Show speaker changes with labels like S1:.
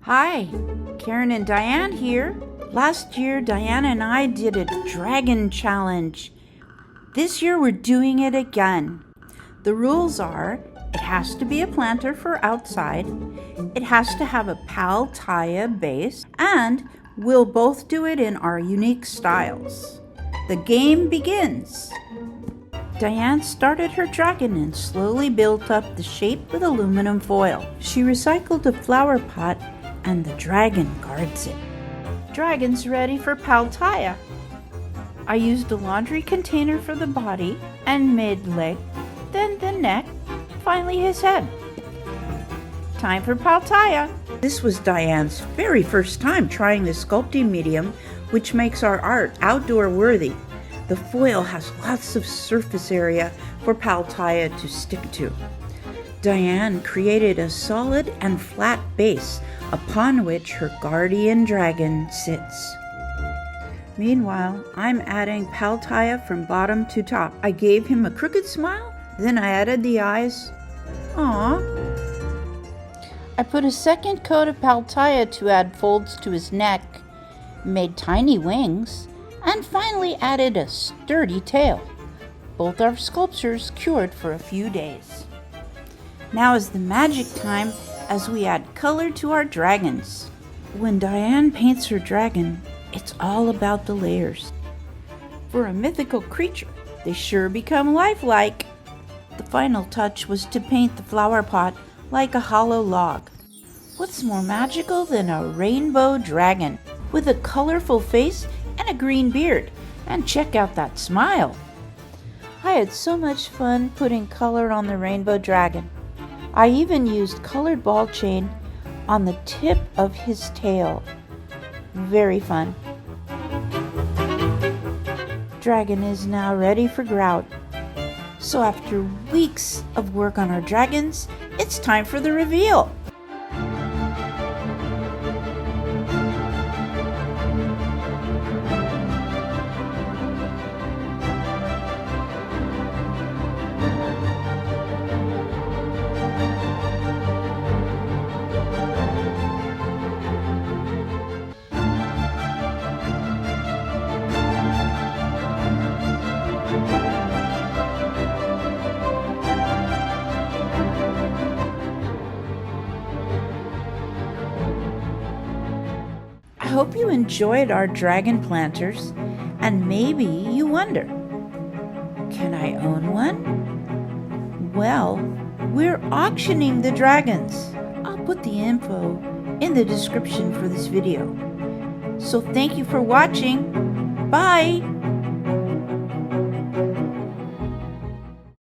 S1: Hi, Karen and Diane here. Last year, Diane and I did a dragon challenge. This year, we're doing it again. The rules are, it has to be a planter for outside, it has to have a Pal Tiya base, and we'll both do it in our unique styles. The game begins. Diane started her dragon and slowly built up the shape with aluminum foil. She recycled a flower pot and the dragon guards it. Dragon's ready for Pal Tiya. I used a laundry container for the body and mid-leg, then the neck, finally his head. Time for Pal Tiya. This was Diane's very first time trying the sculpting medium, which makes our art outdoor worthy. The foil has lots of surface area for Pal Tiya to stick to. Diane created a solid and flat base upon which her guardian dragon sits. Meanwhile, I'm adding Pal Tiya from bottom to top. I gave him a crooked smile, then I added the eyes. Aww. I put a second coat of Pal Tiya to add folds to his neck, made tiny wings, and finally added a sturdy tail. Both our sculptures cured for a few days. Now is the magic time as we add color to our dragons. When Diane paints her dragon, it's all about the layers. For a mythical creature, they sure become lifelike. The final touch was to paint the flower pot like a hollow log. What's more magical than a rainbow dragon with a colorful face and a green beard? And check out that smile. I had so much fun putting color on the rainbow dragon. I even used colored ball chain on the tip of his tail. Very fun. Dragon is now ready for grout. So after weeks of work on our dragons, it's time for the reveal. I hope you enjoyed our dragon planters, and maybe you wonder, can I own one? Well, we're auctioning the dragons. I'll put the info in the description for this video. So thank you for watching. Bye!